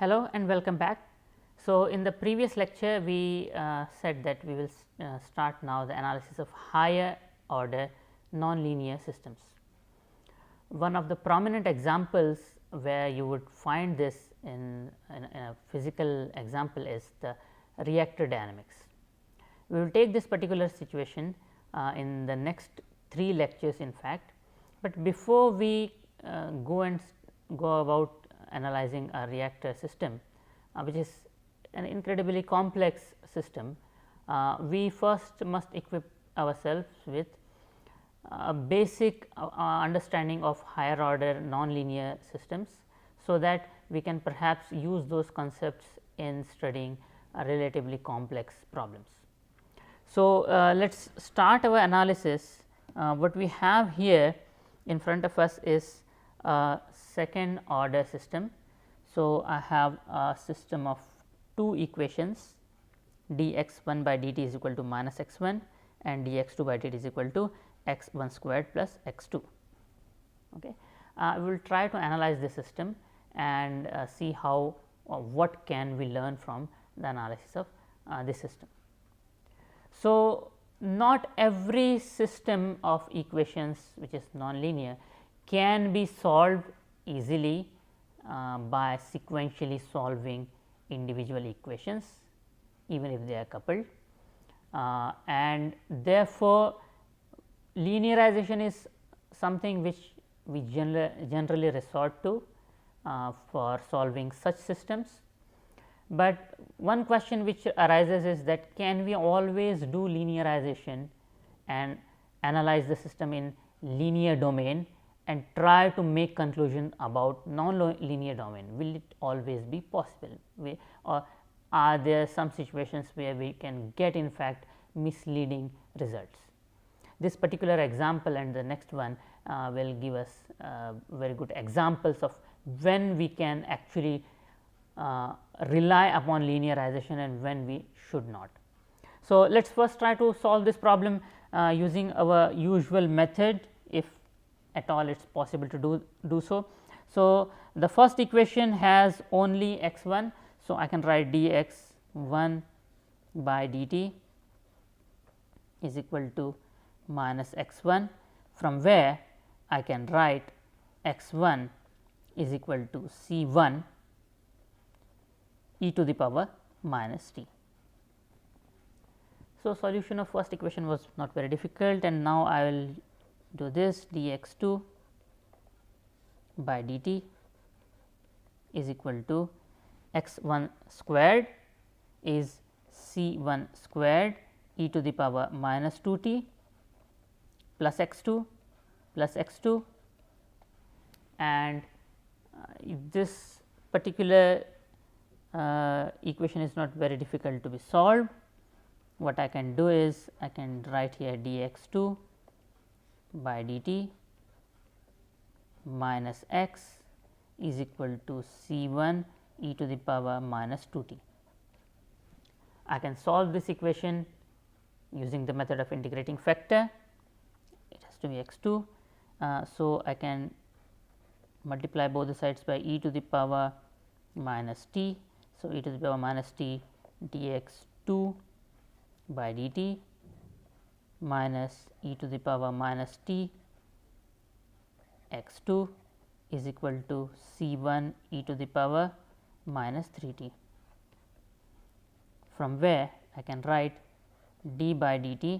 Hello and welcome back. So, in the previous lecture we said that we will start now the analysis of higher order nonlinear systems. One of the prominent examples where you would find this in a physical example is the reactor dynamics. We will take this particular situation in the next 3 lectures in fact, but before we go about analyzing a reactor system, which is an incredibly complex system, we first must equip ourselves with a basic understanding of higher order nonlinear systems, so that we can perhaps use those concepts in studying relatively complex problems. So, let us start our analysis. What we have here in front of us is a second order system. So, I have a system of 2 equations, dx 1 by dt is equal to minus x 1 and dx 2 by dt is equal to x 1 squared plus x 2. Okay. We will try to analyze this system and see how what can we learn from the analysis of this system. So, not every system of equations which is nonlinear can be solved easily by sequentially solving individual equations, even if they are coupled, and therefore, linearization is something which we generally resort to for solving such systems. But one question which arises is that can we always do linearization and analyze the system in linear domain and try to make conclusion about non-linear domain? Will it always be possible? Or are there some situations where we can get in fact misleading results? This particular example and the next one will give us very good examples of when we can actually rely upon linearization and when we should not. So, let us first try to solve this problem using our usual method, if at all it is possible to do so. So, the first equation has only x 1. So, I can write dx 1 by dt is equal to minus x 1, from where I can write x 1 is equal to c 1 e to the power minus t. So, solution of first equation was not very difficult, and now I will do this dx 2 by dt is equal to x 1 squared is c 1 squared e to the power minus 2 t plus x 2 plus x 2, and if this particular equation is not very difficult to be solved, what I can do is I can write here dx 2 by dt minus x is equal to c 1 e to the power minus 2 t. I can solve this equation using the method of integrating factor. It has to be x 2. So, I can multiply both the sides by e to the power minus t. So, e to the power minus t dx 2 by dt minus e to the power minus t x 2 is equal to c 1 e to the power minus 3 t, from where I can write d by dt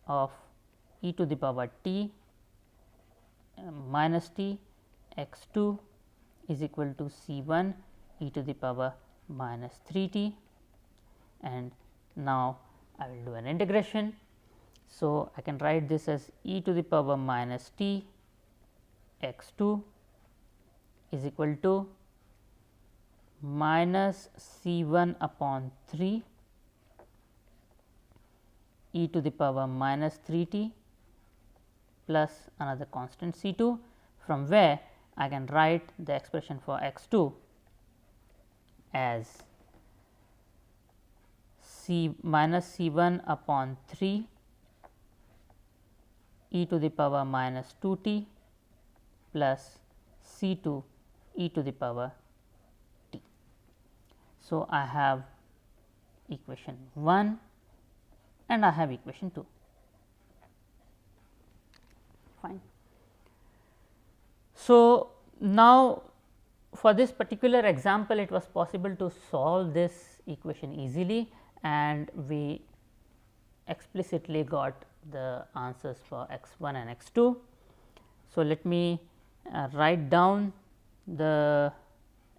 of e to the power t minus t x 2 is equal to c 1 e to the power minus 3 t, and now I will do an integration. So, I can write this as e to the power minus t x 2 is equal to minus c 1 upon 3 e to the power minus 3 t plus another constant c 2, from where I can write the expression for x 2 as c minus c 1 upon 3 e to the power minus 2 t plus c 2 e to the power So, I have equation 1 and I have equation 2. Fine. So, now for this particular example, it was possible to solve this equation easily, and we explicitly got the answers for x 1 and x 2. So, let me write down the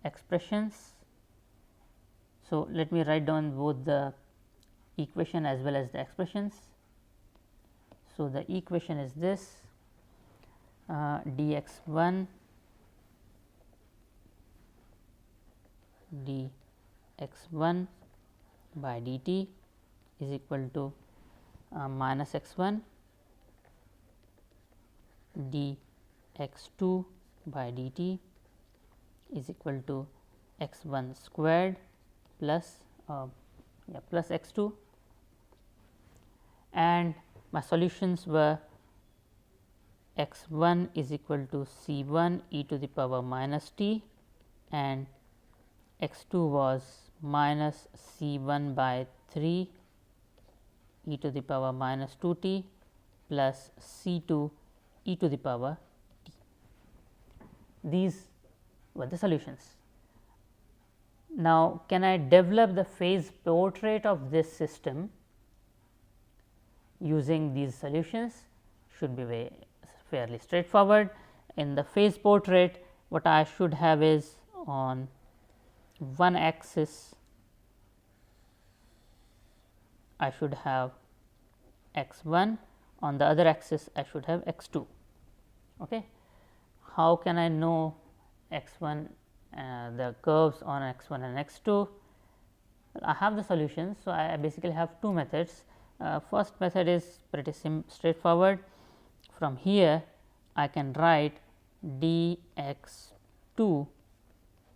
expressions. So, let me write down both the equation as well as the expressions. So, the equation is this dx 1 dx 1 by dt is equal to minus x 1 dx 2 by dt is equal to x 1 squared plus plus x 2, and my solutions were x 1 is equal to c 1 e to the power minus t, and x 2 was minus c 1 by 3 e to the power minus 2 t plus c 2 e to the power t. These were the solutions. Now, can I develop the phase portrait of this system using these solutions? Should be fairly straightforward. In the phase portrait, what I should have is on one axis I should have x 1, on the other axis I should have x 2. Okay. How can I know x 1, the curves on x 1 and x 2? I have the solutions. So, I basically have two methods. First method is pretty straightforward. From here I can write dx 2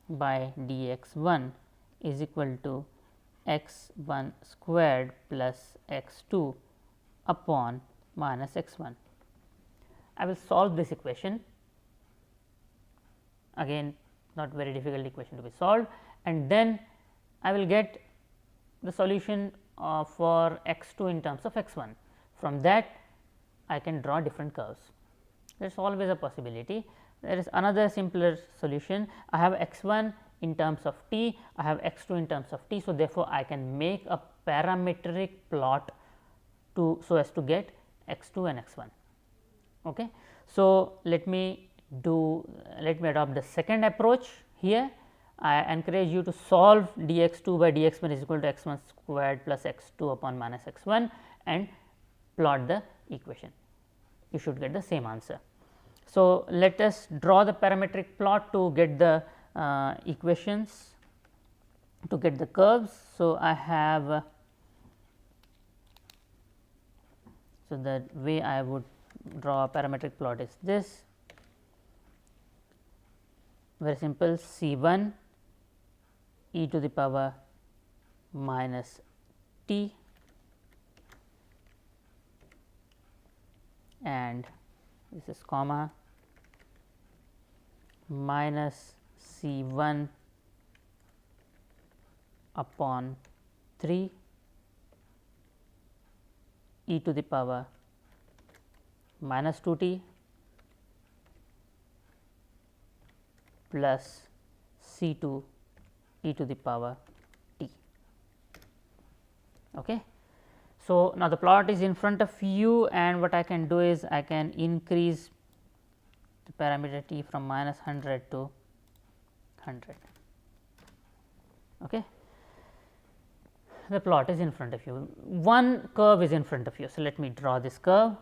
by dx 1 is equal to x 1 squared plus x 2 upon minus x 1. I will solve this equation, again not very difficult equation to be solved, and then I will get the solution for x 2 in terms of x 1. From that I can draw different curves. There is always a possibility. There is another simpler solution. I have x 1 in terms of t, I have x 2 in terms of t. So, therefore, I can make a parametric plot to so as to get x 2 and x 1. Okay. So, let me adopt the second approach here. I encourage you to solve dx 2 by dx 1 is equal to x 1 squared plus x 2 upon minus x 1 and plot the equation. You should get the same answer. So, let us draw the parametric plot to get the equations, to get the curves. So, I have so the way I would draw a parametric plot is this, very simple, c 1 e to the power minus t and this is comma minus c 1 upon 3 e to the power minus 2 t plus c 2 e to the power t. Okay. So, now the plot is in front of you, and what I can do is I can increase the parameter t from minus 100 to 100. Okay. The plot is in front of you, one curve is in front of you. So, let me draw this curve,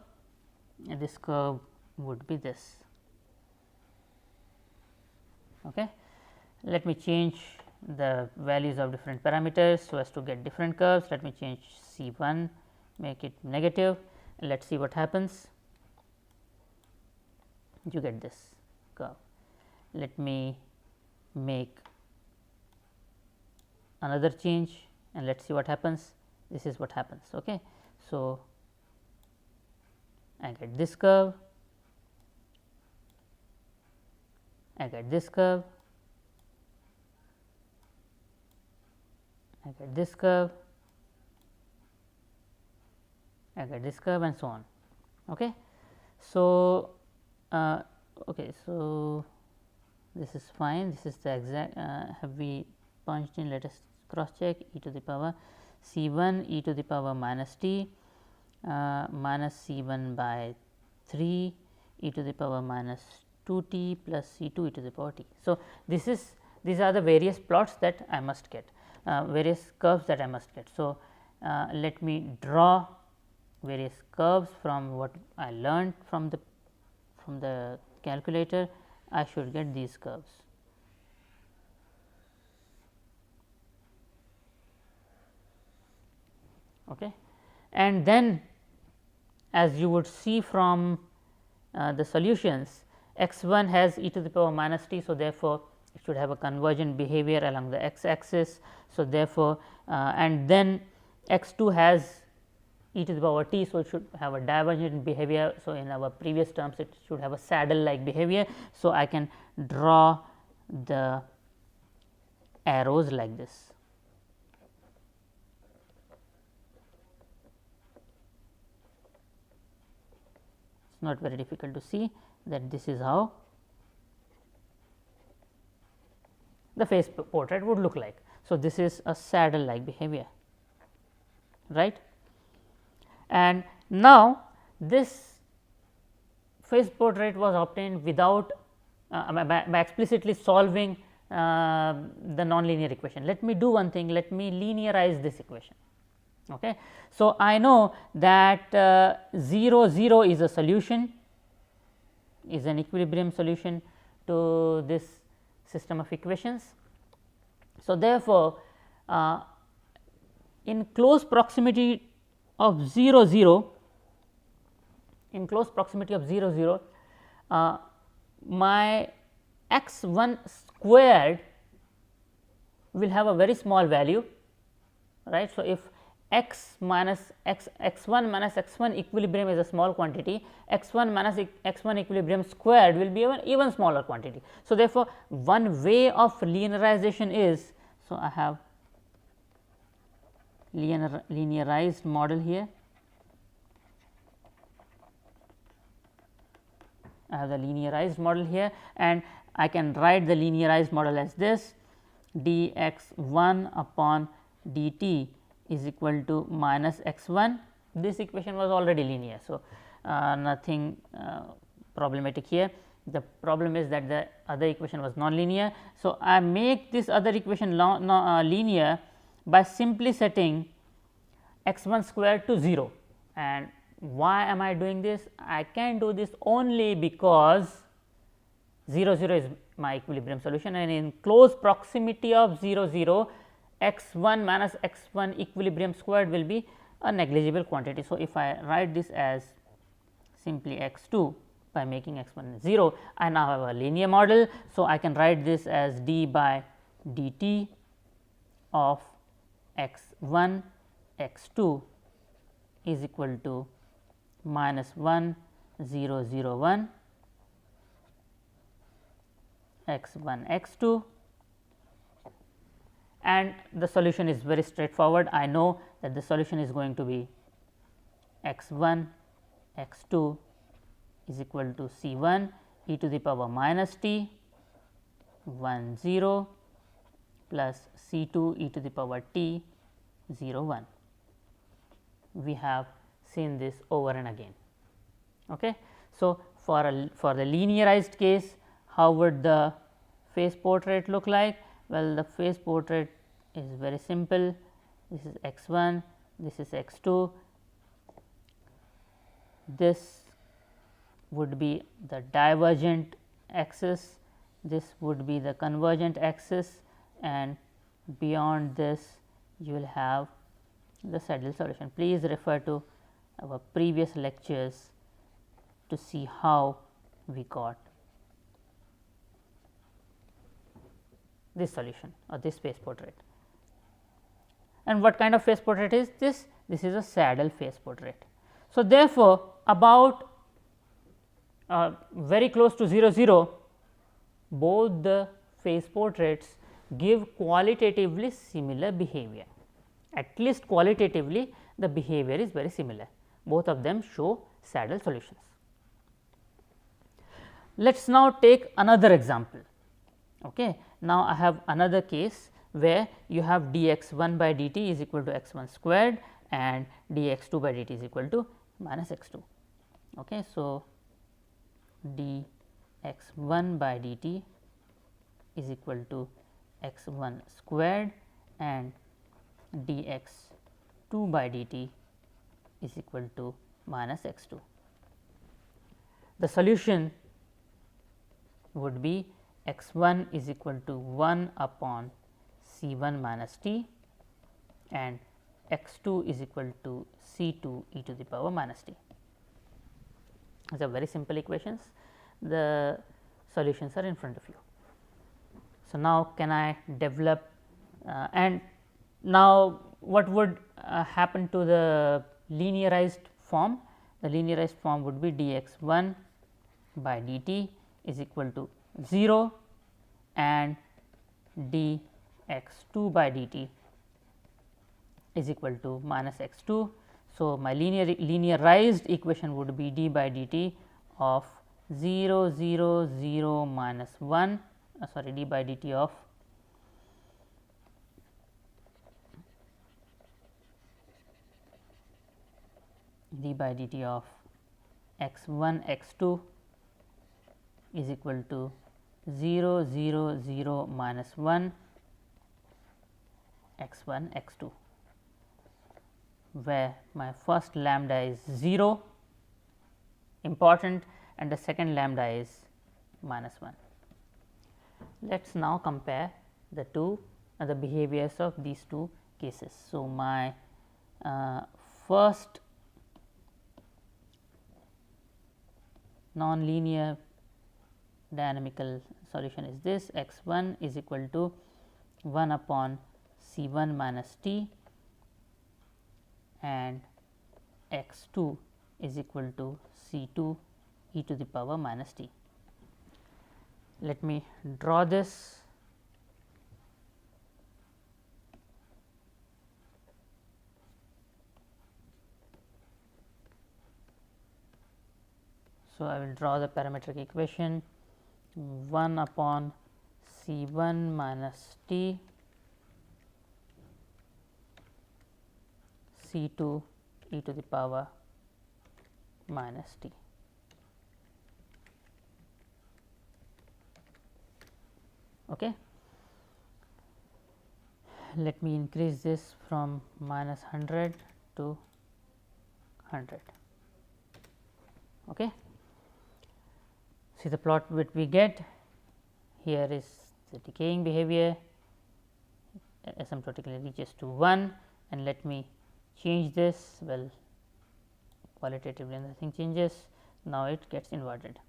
and this curve would be this. Okay. Let me change the values of different parameters so as to get different curves. Let me change c 1, make it negative, and let us see what happens. You get this curve. Let me make another change and let us see what happens. This is what happens. Okay. So, I get this curve, I get this curve, I get this curve, I get this curve and so on. Okay. So, okay, so this is fine, this is the exact have we punched in, let us cross check. E to the power C 1 e to the power minus t minus C 1 by 3 e to the power minus 2 t plus C 2 e to the power t. So, these are the various plots that I must get, various curves that I must get. So, let me draw various curves from what I learned from the calculator. I should get these curves. Okay. And then as you would see from the solutions, x 1 has e to the power minus t. So, therefore, it should have a convergent behavior along the x axis. So, therefore, and then x 2 has e to the power t. So, it should have a divergent behavior. So, in our previous terms it should have a saddle like behavior. So, I can draw the arrows like this. It is not very difficult to see that this is how the phase portrait would look like. So, this is a saddle like behavior, right. And now, this phase portrait was obtained without by explicitly solving the nonlinear equation. Let me do one thing, let me linearize this equation. Okay. So, I know that 0 0 is a solution, is an equilibrium solution to this system of equations. So, therefore, in close proximity of 0 0, in close proximity of 0 0, my x 1 squared will have a very small value, right. So, if x minus x 1 minus x 1 equilibrium is a small quantity, x 1 minus x 1 equilibrium squared will be an even smaller quantity. So, therefore, one way of linearization is, so I have linearized model here. I have the linearized model here, and I can write the linearized model as this: dx 1 upon dt is equal to minus x 1. This equation was already linear. So, nothing problematic here. The problem is that the other equation was non-linear. So, I make this other equation linear by simply setting x 1 squared to 0. And why am I doing this? I can do this only because 0 0 is my equilibrium solution, and in close proximity of 0 0, x 1 minus x 1 equilibrium squared will be a negligible quantity. So, if I write this as simply x 2 by making x 1 0, I now have a linear model. So, I can write this as d by dt of x 1 x 2 is equal to minus 1 0 0 1 x 1 x 2, and the solution is very straightforward. I know that the solution is going to be x 1 x 2 is equal to C 1 e to the power minus t 1 0 plus C 2 e to the power t 0 1. We have seen this over and again. Okay. So, for the linearized case, how would the phase portrait look like? Well, the phase portrait is very simple. This is x 1, this is x 2. This would be the divergent axis, this would be the convergent axis, and beyond this you will have the saddle solution. Please refer to our previous lectures to see how we got this solution or this phase portrait. And what kind of phase portrait is this? This is a saddle phase portrait. So, therefore, about very close to 0 0, both the phase portraits give qualitatively similar behavior. at least qualitatively the behavior is very similar. Both of them show saddle solutions. Let us now take another example. Okay. Now, I have another case where you have dx 1 by dt is equal to x 1 squared and dx 2 by dt is equal to minus x 2. Okay. So, dx 1 by dt is equal to x 1 squared and dx 2 by dt is equal to minus x 2. The solution would be x 1 is equal to 1 upon C 1 minus t and x 2 is equal to C 2 e to the power minus t. These are very simple equations. The solutions are in front of you. So, now can I develop and now what would happen to the linearized form? The linearized form would be dx 1 by dt is equal to 0 and dx 2 by dt is equal to minus x 2. So, my linearized equation would be d by dt of 0 0 0 minus 1 sorry d by dt of x 1 x 2 is equal to 0 0 0 minus 1 x 1 x 2, where my first lambda is 0 important and the second lambda is minus 1. Let us now compare the two the behaviors of these two cases. So, my first non-linear dynamical solution is this: x 1 is equal to 1 upon C 1 minus t and x 2 is equal to C 2 e to the power minus t. Let me draw this. So, I will draw the parametric equation 1 upon C 1 minus t C 2 e to the power minus t. Okay. Let me increase this from minus 100 to 100. Okay. See the plot which we get here is the decaying behavior asymptotically reaches to 1 and let me change this. Well, qualitatively nothing changes, now it gets inverted.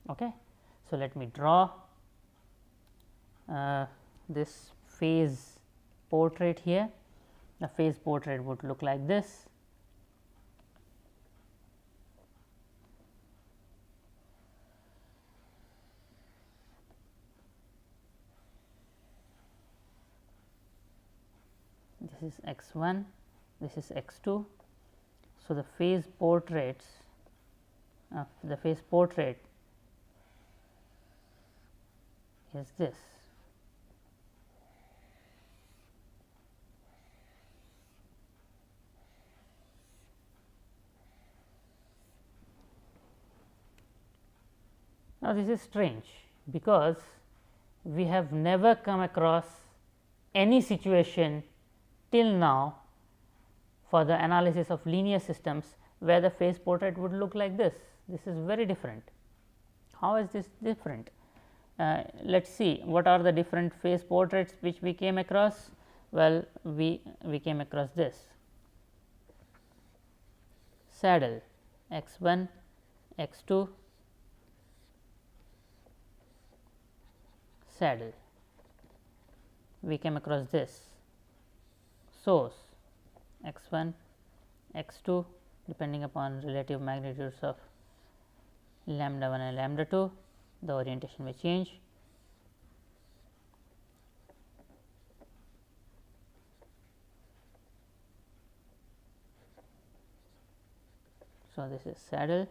Okay. So, let me draw this phase portrait here. The phase portrait would look like this. This is x 1, this is x 2. So, the phase portraits is this. Now, this is strange because we have never come across any situation till now for the analysis of linear systems where the phase portrait would look like this. This is very different. How is this different? Let us see what are the different phase portraits which we came across. Well, we came across this saddle x 1 x 2 saddle. We came across this source x 1 x 2 depending upon relative magnitudes of lambda 1 and lambda 2, the orientation may change. So, this is saddle,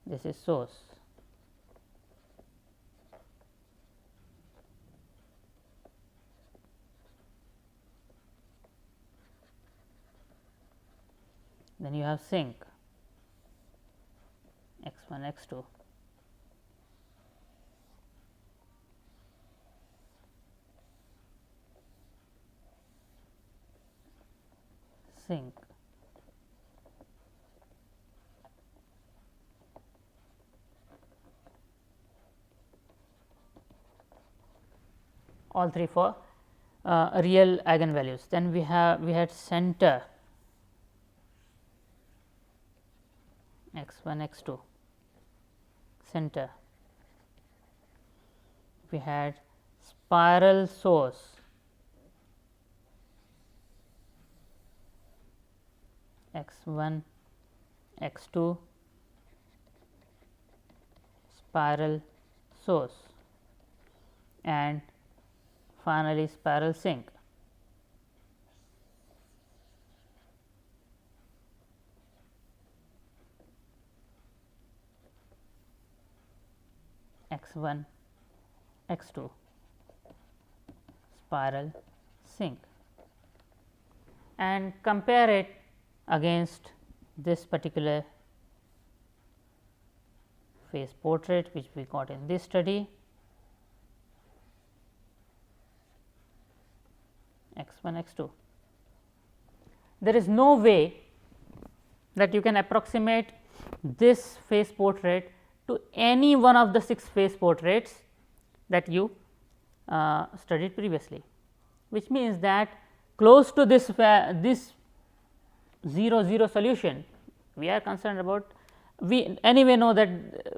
this is source. Then you have sink, x 1, x 2. Sink, all three for real eigenvalues. Then we had center, x 1, x 2, center. We had spiral source, x 1, x 2, spiral source, and finally spiral sink. X 1, x 2, spiral sink, and compare it against this particular face portrait which we got in this study, x 1, x 2. There is no way that you can approximate this face portrait to any one of the 6 face portraits that you studied previously, which means that close to this 0 0 solution we are concerned about, we anyway know that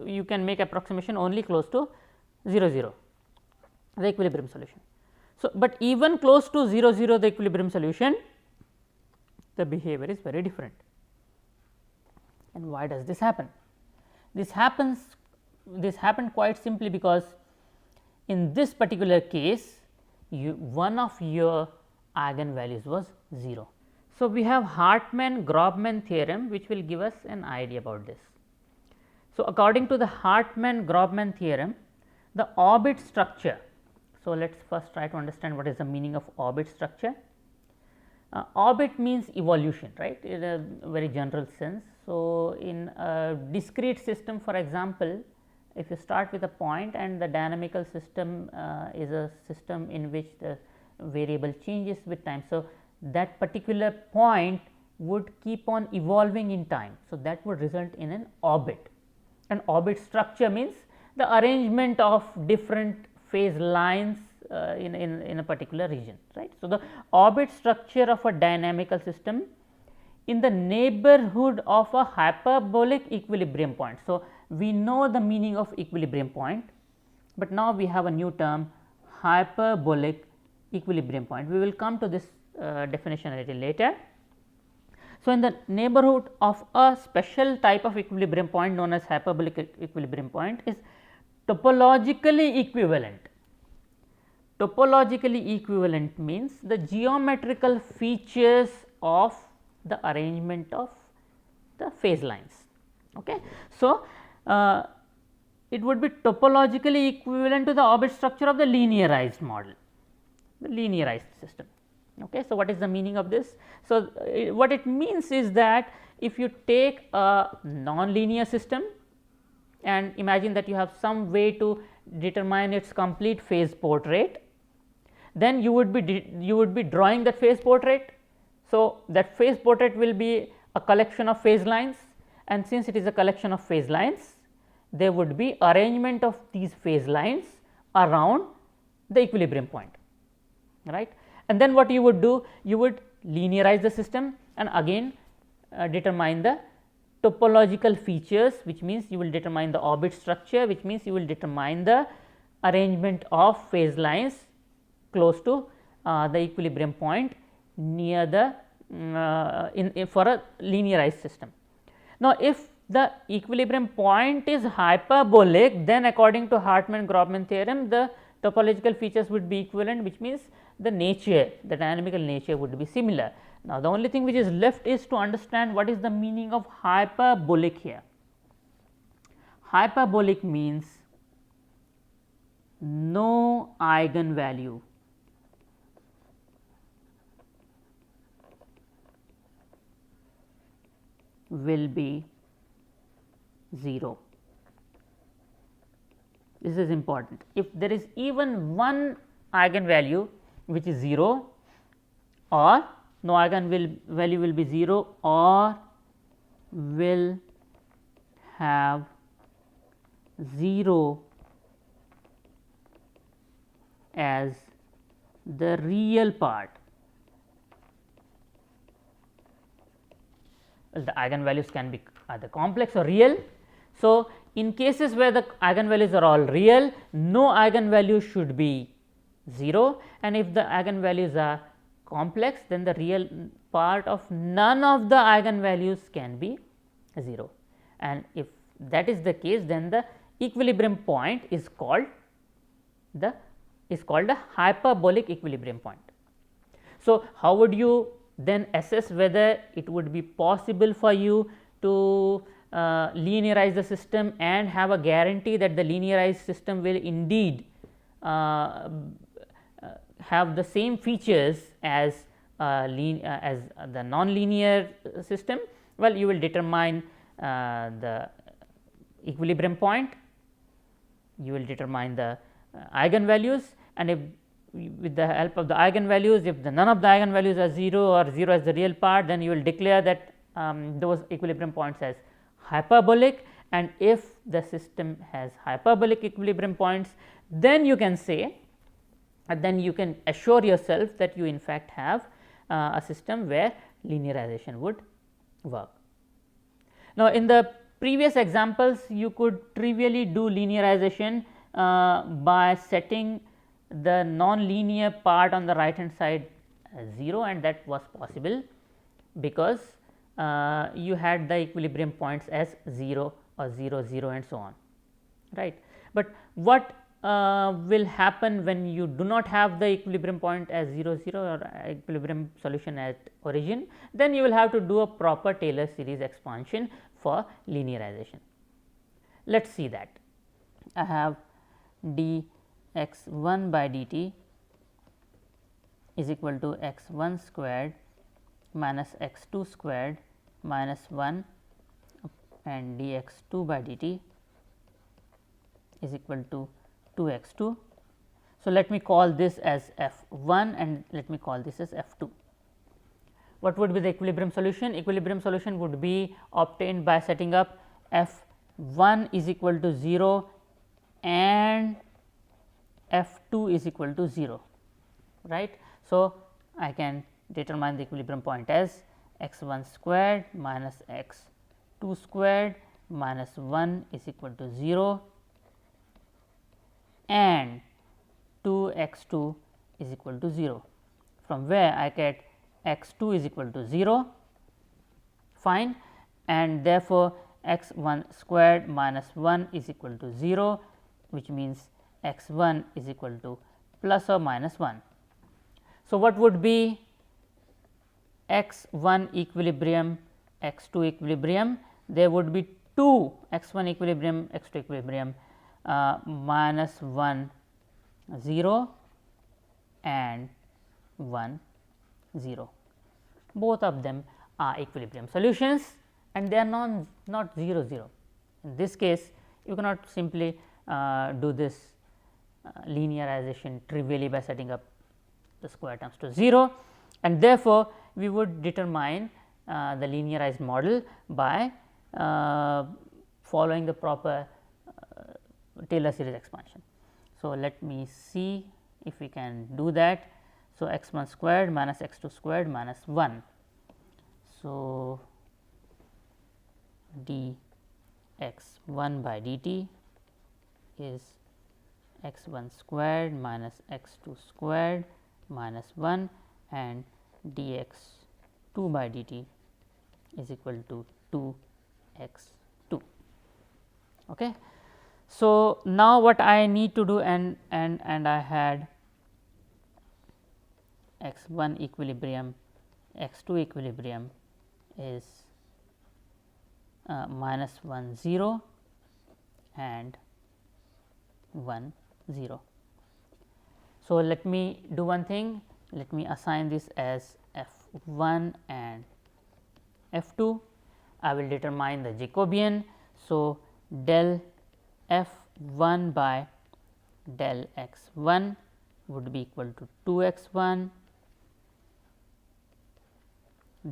you can make approximation only close to 0 0, the equilibrium solution. So, but even close to 0 0 the equilibrium solution, the behavior is very different. And why does this happen? This happened quite simply because in this particular case one of your eigenvalues was 0. So, we have Hartmann-Grobman theorem which will give us an idea about this. So, according to the Hartmann-Grobman theorem, the orbit structure. So, let us first try to understand what is the meaning of orbit structure. Orbit means evolution, right, in a very general sense. So, in a discrete system, for example, if you start with a point and the dynamical system is a system in which the variable changes with time. So, that particular point would keep on evolving in time. So, that would result in an orbit. An orbit structure means the arrangement of different phase lines in a particular region, right. So, the orbit structure of a dynamical system in the neighborhood of a hyperbolic equilibrium point. So, we know the meaning of equilibrium point, but now we have a new term, hyperbolic equilibrium point. We will come to this definition a little later. So, in the neighborhood of a special type of equilibrium point known as hyperbolic equilibrium point is topologically equivalent. Topologically equivalent means the geometrical features of the arrangement of the phase lines. Okay. So, it would be topologically equivalent to the orbit structure of the linearized model, the linearized system. Okay. So, what is the meaning of this? So, what it means is that if you take a nonlinear system and imagine that you have some way to determine its complete phase portrait, then you would be drawing that phase portrait. So, that phase portrait will be a collection of phase lines, and since it is a collection of phase lines, there would be arrangement of these phase lines around the equilibrium point, right. And then what you would do? You would linearize the system and again determine the topological features, which means you will determine the orbit structure, which means you will determine the arrangement of phase lines close to the equilibrium point near the for a linearized system. Now, if the equilibrium point is hyperbolic, then according to Hartmann-Grobman theorem, the topological features would be equivalent, which means the nature, the dynamical nature would be similar. Now, the only thing which is left is to understand what is the meaning of hyperbolic here. Hyperbolic means no eigenvalue will be 0. This is important. If there is even one eigenvalue which is 0, or no eigenvalue will be 0, or will have 0 as the real part. Well, the eigenvalues can be either complex or real. So, in cases where the eigenvalues are all real, no eigenvalue should be 0, and if the eigenvalues are complex, then the real part of none of the eigenvalues can be 0, and if that is the case, then the equilibrium point is called a hyperbolic equilibrium point. So, how would you then assess whether it would be possible for you to linearize the system and have a guarantee that the linearized system will indeed have the same features as the nonlinear system? Well, you will determine the equilibrium point, you will determine the eigenvalues, and if with the help of the eigenvalues, if none of the eigenvalues are 0 or 0 as the real part, then you will declare that those equilibrium points as hyperbolic, and if the system has hyperbolic equilibrium points, then you can say, then you can assure yourself that you in fact have a system where linearization would work. Now, in the previous examples, you could trivially do linearization by setting the non-linear part on the right hand side as 0, and that was possible because you had the equilibrium points as 0 or 0 0 and so on, right. But what will happen when you do not have the equilibrium point as 0 0 or equilibrium solution at origin? Then you will have to do a proper Taylor series expansion for linearization. Let us see that. I have dx1 by dt is equal to x1 squared minus x2 squared minus 1 and dx2 by dt is equal to 2x2. So, let me call this as f1 and let me call this as f2. What would be the equilibrium solution? Equilibrium solution would be obtained by setting up f1 is equal to 0 and f2 is equal to 0, right. So, I can determine the equilibrium point as x1 squared minus x2 squared minus 1 is equal to 0 and 2x2 is equal to 0, from where I get x2 is equal to 0, fine, and therefore, x1 squared minus 1 is equal to 0, which means x1 is equal to plus or minus 1. So, what would be x1 equilibrium, x2 equilibrium? There would be 2 x1 equilibrium, x2 equilibrium, minus 1 0 and 1 0. Both of them are equilibrium solutions and they are not 0 0. In this case, you cannot simply do this linearization trivially by setting up the square terms to 0, and therefore, we would determine the linearized model by following the proper Taylor series expansion. So, let me see if we can do that. So, x1 squared minus x2 squared minus 1. So, dx1 by dt is x1 squared minus x2 squared minus 1 and dx2 by dt is equal to 2x2. Okay. So, now what I need to do, and I had x 1 equilibrium, x 2 equilibrium is minus 1 0 and 1 0. So, let me do one thing, let me assign this as f 1 and f 2. I will determine the Jacobian. So, del f 1 by del x 1 would be equal to 2 x 1,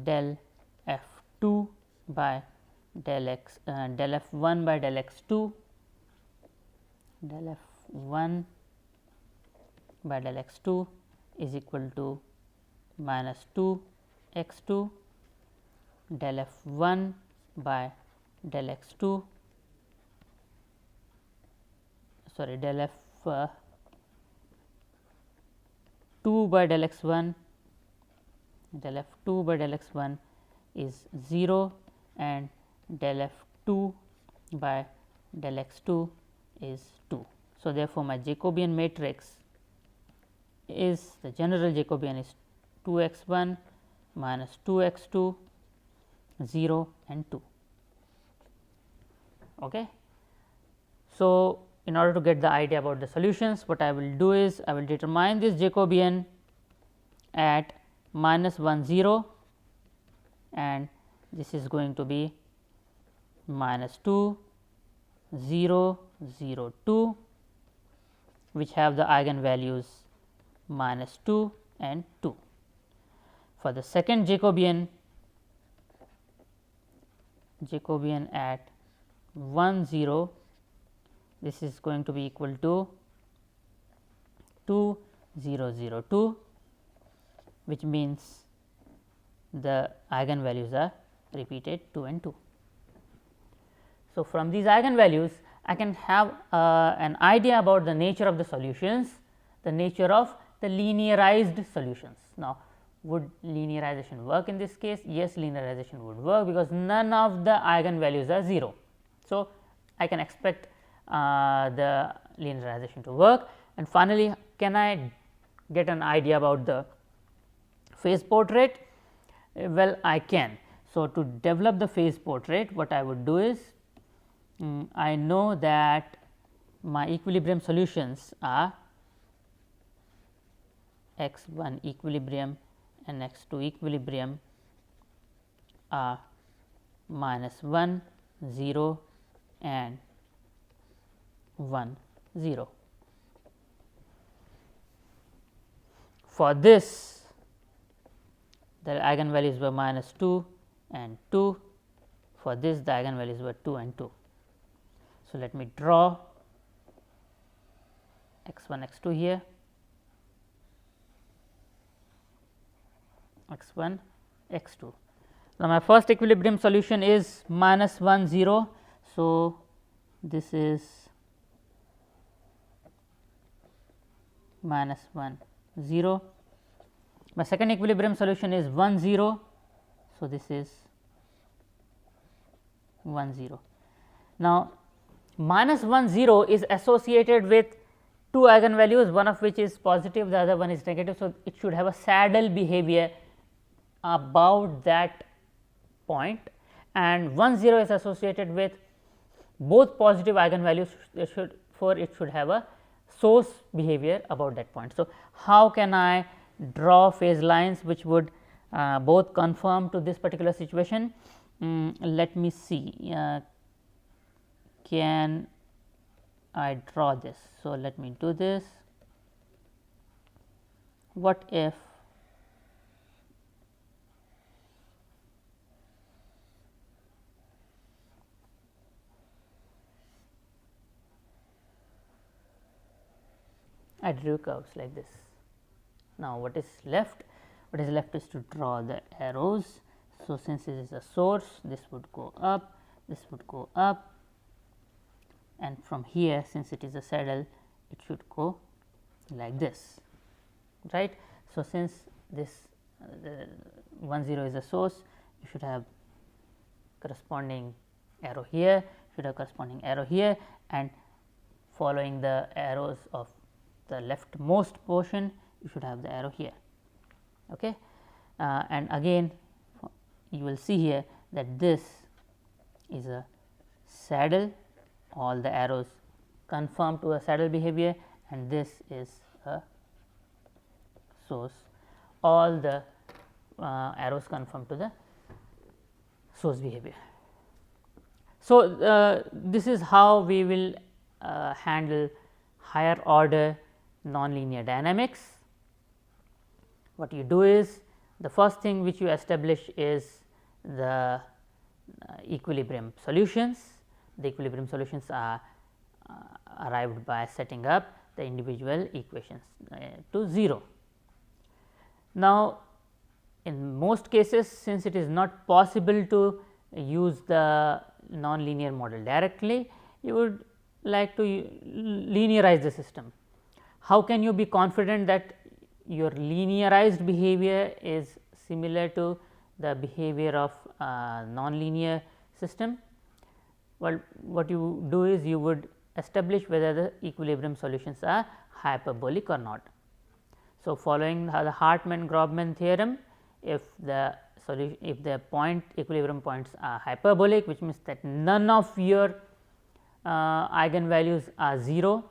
del f 2 by del x del f 1 by del x 2, del f 1 by del x 2 is equal to minus 2 x 2, del f 1 by del x 2, sorry, del f 2 by del x 1, del f 2 by del x 1 is 0 and del f 2 by del x 2 is 2. So, therefore, my Jacobian matrix is, the general Jacobian is 2 x 1 minus 2 x 2, 0 and 2. Okay. So, in order to get the idea about the solutions, what I will do is I will determine this Jacobian at minus 1 0 and this is going to be minus 2 0 0 2, which have the eigenvalues minus 2 and 2. For the second Jacobian at 1 0, this is going to be equal to 2 0 0 2, which means the eigenvalues are repeated 2 and 2. So, from these eigenvalues I can have an idea about the nature of the solutions, the nature of the linearized solutions. Now, would linearization work in this case? Yes, linearization would work, because none of the eigenvalues are 0. So, I can expect the linearization to work. And finally, can I get an idea about the phase portrait? Well, I can. So, to develop the phase portrait, what I would do is I know that my equilibrium solutions are x 1 equilibrium and x 2 equilibrium are minus 1 0 and 1 0. For this, the eigenvalues were minus 2 and 2. For this, the eigenvalues were 2 and 2. So, let me draw x 1 x 2 here, x 1 x 2. Now, my first equilibrium solution is minus 1 0. So, this is minus 1 0. My second equilibrium solution is 1 0. So, this is 1 0. Now, minus 1 0 is associated with two eigenvalues, one of which is positive, the other one is negative. So, it should have a saddle behavior about that point, and 1 0 is associated with both positive eigenvalues, it should have a source behavior about that point. So, how can I draw phase lines which would both conform to this particular situation? Let me see, can I draw this? So, let me do this. What if I drew curves like this? Now, what is left? What is left is to draw the arrows. So, since this is a source, this would go up, this would go up, and from here, since it is a saddle, it should go like this, right. So, since this 1 0 is a source, you should have corresponding arrow here, should have corresponding arrow here, and following the arrows of the leftmost portion, you should have the arrow here. Okay. And again you will see here that this is a saddle, all the arrows conform to a saddle behavior, and this is a source, all the arrows conform to the source behavior. So, this is how we will handle higher order nonlinear dynamics. What you do is, the first thing which you establish is the equilibrium solutions. The equilibrium solutions are arrived by setting up the individual equations to 0. Now, in most cases, since it is not possible to use the nonlinear model directly, you would like to linearize the system. How can you be confident that your linearized behavior is similar to the behavior of nonlinear system? Well, what you do is, you would establish whether the equilibrium solutions are hyperbolic or not. So, following the Hartman-Grobman theorem, if the equilibrium points are hyperbolic, which means that none of your eigenvalues are 0,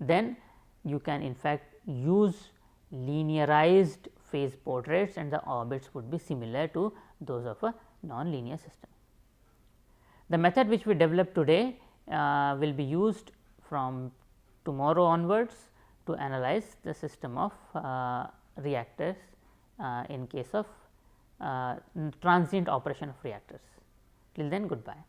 then you can in fact use linearized phase portraits and the orbits would be similar to those of a nonlinear system. The method which we developed today will be used from tomorrow onwards to analyze the system of reactors in case of transient operation of reactors. Till then, goodbye.